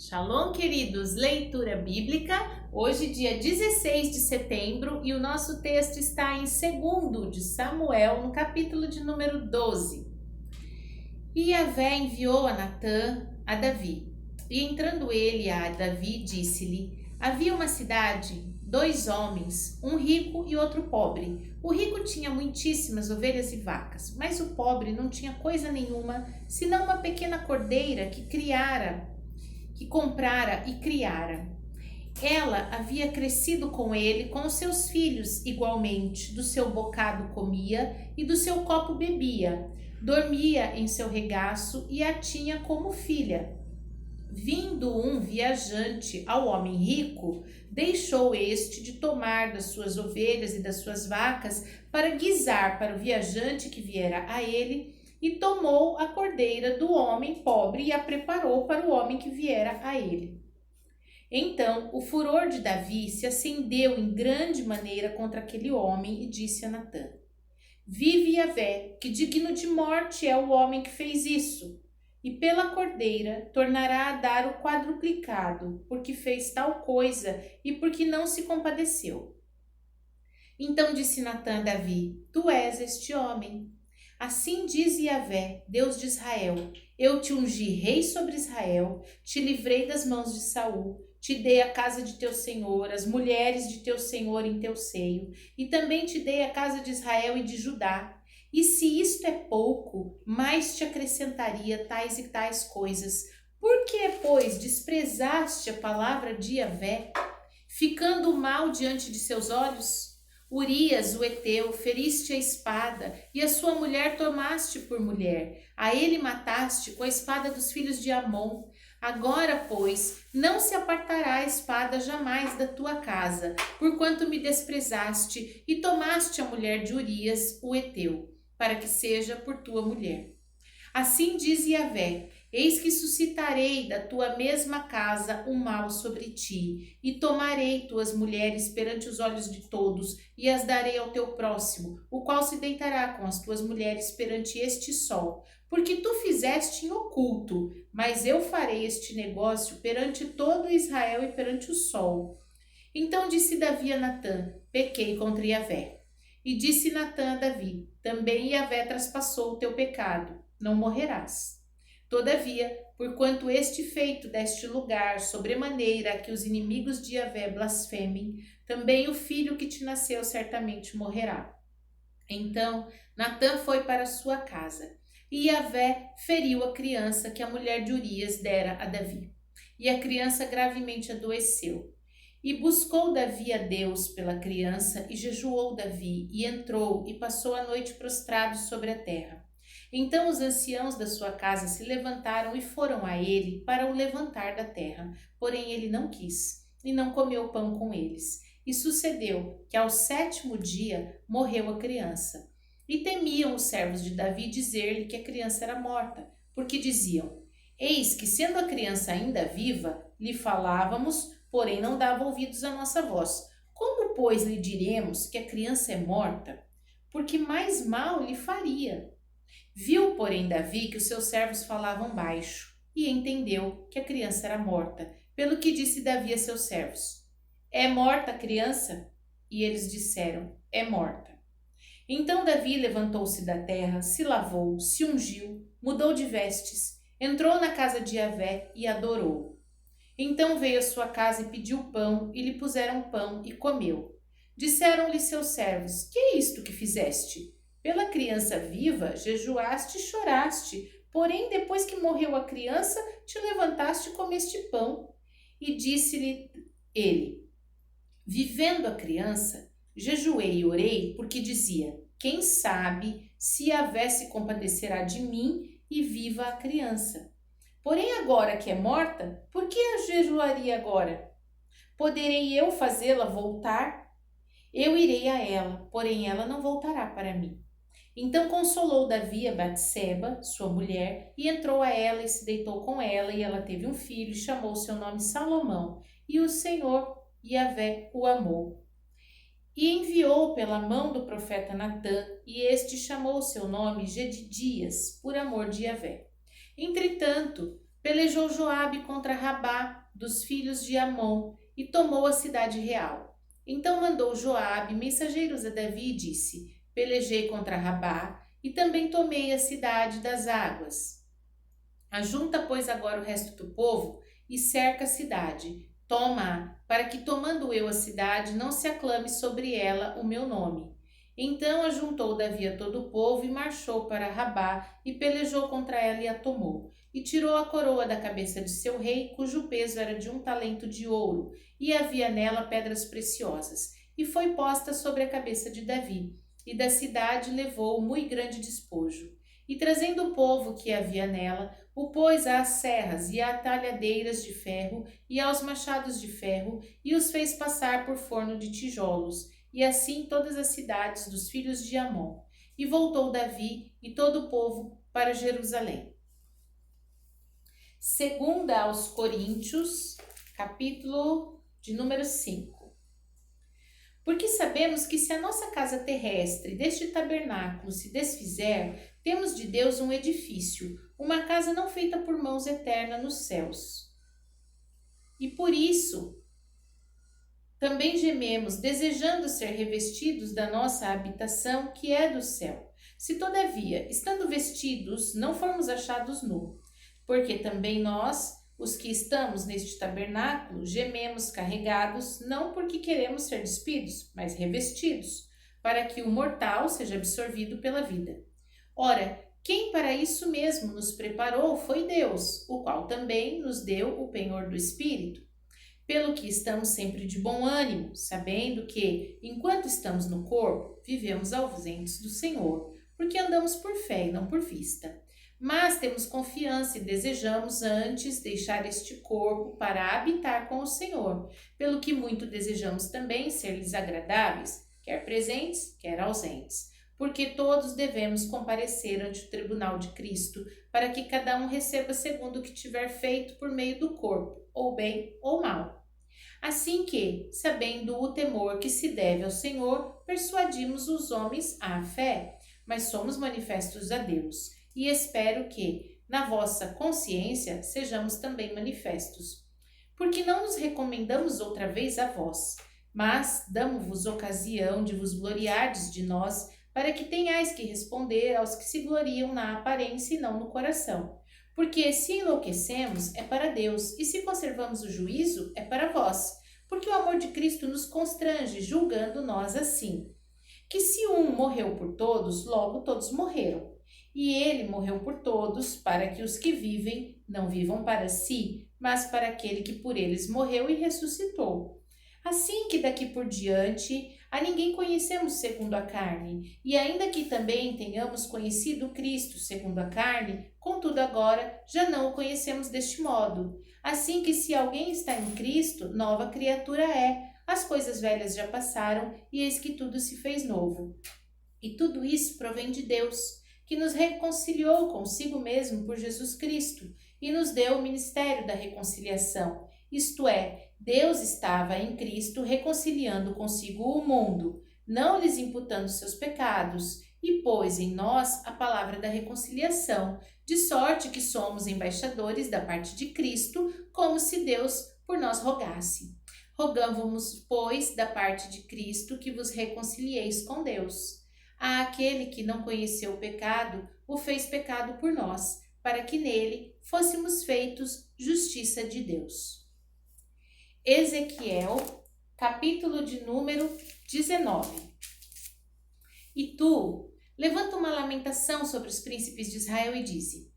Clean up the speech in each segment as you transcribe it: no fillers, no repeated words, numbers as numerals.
Shalom, queridos! Leitura bíblica, hoje dia 16 de setembro, e o nosso texto está em 2 de Samuel, no capítulo de número 12. E Yahvé enviou a Natã a Davi, e entrando ele a Davi, disse-lhe: havia uma cidade, 2 homens, um rico e outro pobre. O rico tinha muitíssimas ovelhas e vacas, mas o pobre não tinha coisa nenhuma, senão uma pequena cordeira que comprara e criara. Ela havia crescido com ele, com os seus filhos igualmente, do seu bocado comia e do seu copo bebia, dormia em seu regaço e a tinha como filha. Vindo um viajante ao homem rico, deixou este de tomar das suas ovelhas e das suas vacas para guisar para o viajante que viera a ele, e tomou a cordeira do homem pobre e a preparou para o homem que viera a ele. Então o furor de Davi se acendeu em grande maneira contra aquele homem e disse a Natã: vive Yahvé, que digno de morte é o homem que fez isso, e pela cordeira tornará a dar o quadruplicado, porque fez tal coisa e porque não se compadeceu. Então disse Natã a Davi: tu és este homem. Assim diz Yahvé, Deus de Israel: eu te ungi rei sobre Israel, te livrei das mãos de Saul, te dei a casa de teu senhor, as mulheres de teu senhor em teu seio, e também te dei a casa de Israel e de Judá. E se isto é pouco, mais te acrescentaria tais e tais coisas. Por que, pois, desprezaste a palavra de Yahvé, ficando mal diante de seus olhos? Urias, o heteu, feriste a espada, e a sua mulher tomaste por mulher. A ele mataste com a espada dos filhos de Amon. Agora, pois, não se apartará a espada jamais da tua casa, porquanto me desprezaste e tomaste a mulher de Urias, o heteu, para que seja por tua mulher. Assim diz Yahvé: eis que suscitarei da tua mesma casa um mal sobre ti, e tomarei tuas mulheres perante os olhos de todos, e as darei ao teu próximo, o qual se deitará com as tuas mulheres perante este sol, porque tu fizeste em oculto, mas eu farei este negócio perante todo Israel e perante o sol. Então disse Davi a Natã: pequei contra Yahvé. E disse Natã a Davi: também Yahvé traspassou o teu pecado, não morrerás. Todavia, porquanto este feito deste lugar, sobremaneira que os inimigos de Yahvé blasfemem, também o filho que te nasceu certamente morrerá. Então Natã foi para sua casa, e Yahvé feriu a criança que a mulher de Urias dera a Davi. E a criança gravemente adoeceu. E buscou Davi a Deus pela criança, e jejuou Davi, e entrou, e passou a noite prostrado sobre a terra. Então os anciãos da sua casa se levantaram e foram a ele para o levantar da terra, porém ele não quis, e não comeu pão com eles. E sucedeu que ao 7º dia morreu a criança. E temiam os servos de Davi dizer-lhe que a criança era morta, porque diziam: eis que, sendo a criança ainda viva, lhe falávamos, porém não dava ouvidos à nossa voz. Como, pois, lhe diremos que a criança é morta? Porque mais mal lhe faria. Viu, porém, Davi que os seus servos falavam baixo, e entendeu que a criança era morta, pelo que disse Davi a seus servos: é morta a criança? E eles disseram: é morta. Então Davi levantou-se da terra, se lavou, se ungiu, mudou de vestes, entrou na casa de Yahvé e adorou. Então veio à sua casa e pediu pão, e lhe puseram pão, e comeu. Disseram-lhe seus servos: que é isto que fizeste? Pela criança viva jejuaste e choraste, porém depois que morreu a criança, te levantaste e comeste pão. E disse-lhe ele: vivendo a criança, jejuei e orei, porque dizia: quem sabe se Yahvé se compadecerá de mim e viva a criança. Porém agora que é morta, por que a jejuaria agora? Poderei eu fazê-la voltar? Eu irei a ela, porém ela não voltará para mim. Então consolou Davi a Batseba, sua mulher, e entrou a ela e se deitou com ela, e ela teve um filho, e chamou seu nome Salomão, e o Senhor, Yahvé, o amou. E enviou pela mão do profeta Natã, e este chamou seu nome Gedidias, por amor de Yahvé. Entretanto, pelejou Joabe contra Rabá dos filhos de Amon e tomou a cidade real. Então mandou Joabe mensageiros a Davi e disse: Pelejei contra Rabá e também tomei a cidade das águas. Ajunta, pois, agora o resto do povo e cerca a cidade. Toma-a, para que, tomando eu a cidade, não se aclame sobre ela o meu nome. Então ajuntou Davi a todo o povo e marchou para Rabá e pelejou contra ela e a tomou. E tirou a coroa da cabeça de seu rei, cujo peso era de 1 talento de ouro, e havia nela pedras preciosas. E foi posta sobre a cabeça de Davi. E da cidade levou muito grande despojo. E trazendo o povo que havia nela, o pôs às serras e a talhadeiras de ferro e aos machados de ferro, e os fez passar por forno de tijolos, e assim todas as cidades dos filhos de Amon. E voltou Davi e todo o povo para Jerusalém. Segunda aos Coríntios, capítulo de número 5. Porque sabemos que se a nossa casa terrestre deste tabernáculo se desfizer, temos de Deus um edifício, uma casa não feita por mãos, eterna nos céus. E por isso também gememos, desejando ser revestidos da nossa habitação, que é do céu. Se todavia, estando vestidos, não formos achados nus, porque também nós, os que estamos neste tabernáculo, gememos carregados, não porque queremos ser despidos, mas revestidos, para que o mortal seja absorvido pela vida. Ora, quem para isso mesmo nos preparou foi Deus, o qual também nos deu o penhor do Espírito. Pelo que estamos sempre de bom ânimo, sabendo que, enquanto estamos no corpo, vivemos ausentes do Senhor, porque andamos por fé e não por vista. Mas temos confiança e desejamos antes deixar este corpo para habitar com o Senhor, pelo que muito desejamos também ser-lhes agradáveis, quer presentes, quer ausentes. Porque todos devemos comparecer ante o tribunal de Cristo, para que cada um receba segundo o que tiver feito por meio do corpo, ou bem ou mal. Assim que, sabendo o temor que se deve ao Senhor, persuadimos os homens à fé, mas somos manifestos a Deus, e espero que, na vossa consciência, sejamos também manifestos. Porque não nos recomendamos outra vez a vós, mas damos-vos ocasião de vos gloriardes de nós, para que tenhais que responder aos que se gloriam na aparência e não no coração. Porque se enlouquecemos, é para Deus, e se conservamos o juízo, é para vós. Porque o amor de Cristo nos constrange, julgando nós assim: que se um morreu por todos, logo todos morreram. E ele morreu por todos, para que os que vivem não vivam para si, mas para aquele que por eles morreu e ressuscitou. Assim que daqui por diante a ninguém conhecemos segundo a carne, e ainda que também tenhamos conhecido Cristo segundo a carne, contudo agora já não o conhecemos deste modo. Assim que se alguém está em Cristo, nova criatura é. As coisas velhas já passaram, e eis que tudo se fez novo. E tudo isso provém de Deus, que nos reconciliou consigo mesmo por Jesus Cristo, e nos deu o ministério da reconciliação. Isto é, Deus estava em Cristo reconciliando consigo o mundo, não lhes imputando seus pecados, e pôs em nós a palavra da reconciliação, de sorte que somos embaixadores da parte de Cristo, como se Deus por nós rogasse. Rogamos-vos, pois, da parte de Cristo, que vos reconcilieis com Deus. Àquele que não conheceu o pecado, o fez pecado por nós, para que nele fôssemos feitos justiça de Deus. Ezequiel, capítulo de número 19. E tu, levanta uma lamentação sobre os príncipes de Israel e dize: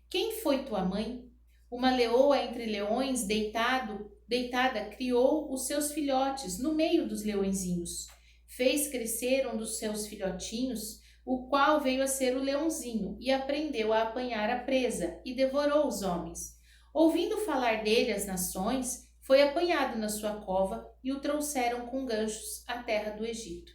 quem foi tua mãe? Uma leoa entre leões deitada criou os seus filhotes no meio dos leõezinhos. Fez crescer um dos seus filhotinhos, o qual veio a ser o leãozinho, e aprendeu a apanhar a presa, e devorou os homens. Ouvindo falar dele as nações, foi apanhado na sua cova, e o trouxeram com ganchos à terra do Egito.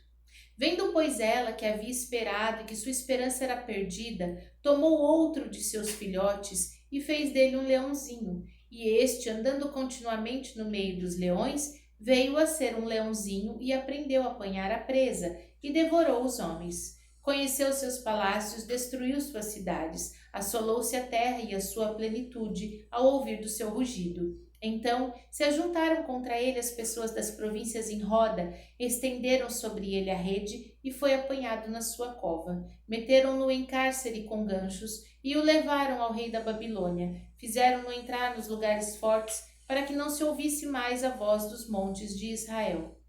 Vendo, pois, ela que havia esperado e que sua esperança era perdida, tomou outro de seus filhotes e fez dele um leãozinho. E este, andando continuamente no meio dos leões, veio a ser um leãozinho e aprendeu a apanhar a presa, e devorou os homens. Conheceu seus palácios, destruiu suas cidades, assolou-se a terra e a sua plenitude ao ouvir do seu rugido. Então se ajuntaram contra ele as pessoas das províncias em roda, estenderam sobre ele a rede e foi apanhado na sua cova. Meteram-no em cárcere com ganchos e o levaram ao rei da Babilônia. Fizeram-no entrar nos lugares fortes para que não se ouvisse mais a voz dos montes de Israel.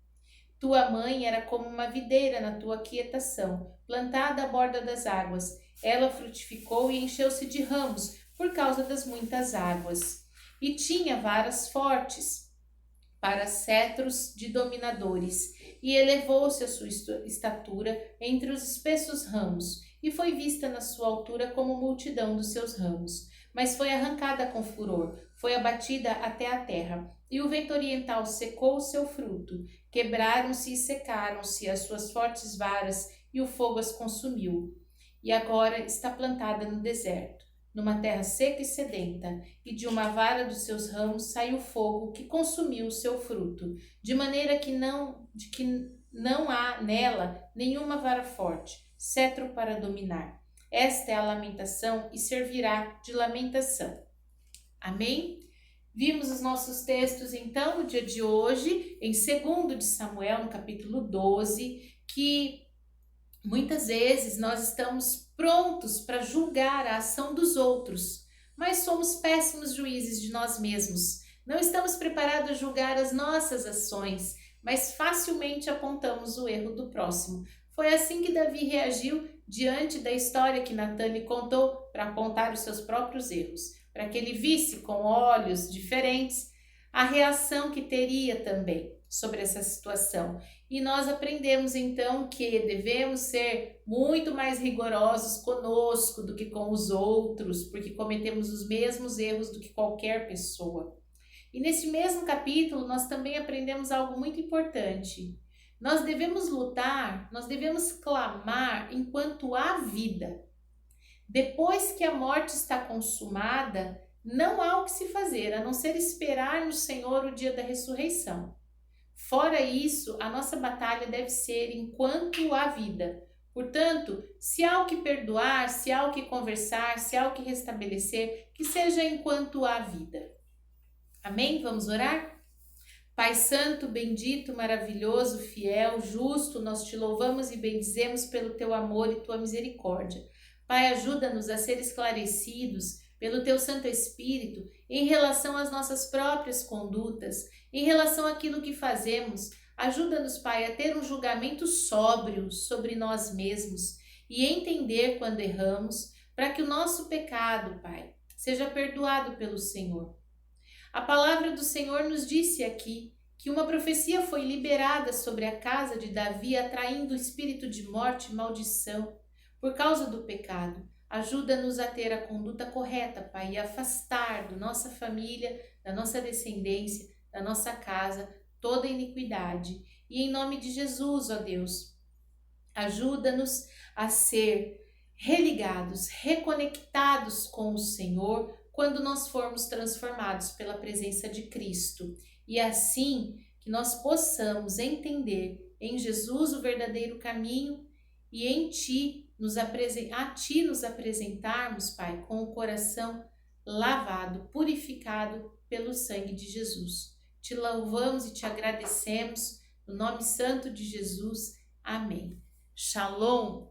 Tua mãe era como uma videira na tua quietação, plantada à borda das águas. Ela frutificou e encheu-se de ramos por causa das muitas águas. E tinha varas fortes para cetros de dominadores, e elevou-se a sua estatura entre os espessos ramos, e foi vista na sua altura como multidão dos seus ramos. Mas foi arrancada com furor, foi abatida até a terra, e o vento oriental secou o seu fruto. Quebraram-se e secaram-se as suas fortes varas, e o fogo as consumiu. E agora está plantada no deserto, numa terra seca e sedenta, e de uma vara dos seus ramos saiu fogo que consumiu o seu fruto, de maneira que não há nela nenhuma vara forte, cetro para dominar. Esta é a lamentação e servirá de lamentação. Amém? Vimos os nossos textos, então, no dia de hoje, em 2 de Samuel, no capítulo 12, que muitas vezes nós estamos prontos para julgar a ação dos outros, mas somos péssimos juízes de nós mesmos. Não estamos preparados a julgar as nossas ações, mas facilmente apontamos o erro do próximo. Foi assim que Davi reagiu diante da história que Natan lhe contou para apontar os seus próprios erros, para que ele visse com olhos diferentes a reação que teria também sobre essa situação. E nós aprendemos então que devemos ser muito mais rigorosos conosco do que com os outros, porque cometemos os mesmos erros do que qualquer pessoa. E nesse mesmo capítulo nós também aprendemos algo muito importante. Nós devemos lutar, nós devemos clamar enquanto há vida. Depois que a morte está consumada, não há o que se fazer, a não ser esperar no Senhor o dia da ressurreição. Fora isso, a nossa batalha deve ser enquanto há vida. Portanto, se há o que perdoar, se há o que conversar, se há o que restabelecer, que seja enquanto há vida. Amém? Vamos orar? Pai Santo, bendito, maravilhoso, fiel, justo, nós te louvamos e bendizemos pelo teu amor e tua misericórdia. Pai, ajuda-nos a ser esclarecidos pelo teu Santo Espírito em relação às nossas próprias condutas, em relação àquilo que fazemos. Ajuda-nos, Pai, a ter um julgamento sóbrio sobre nós mesmos e entender quando erramos, para que o nosso pecado, Pai, seja perdoado pelo Senhor. A palavra do Senhor nos disse aqui que uma profecia foi liberada sobre a casa de Davi, atraindo o espírito de morte e maldição por causa do pecado. Ajuda-nos a ter a conduta correta, Pai, e afastar da nossa família, da nossa descendência, da nossa casa, toda iniquidade. E em nome de Jesus, ó Deus, ajuda-nos a ser religados, reconectados com o Senhor, quando nós formos transformados pela presença de Cristo. E assim que nós possamos entender em Jesus o verdadeiro caminho e em Ti a Ti nos apresentarmos, Pai, com o coração lavado, purificado pelo sangue de Jesus. Te louvamos e te agradecemos no nome santo de Jesus. Amém. Shalom.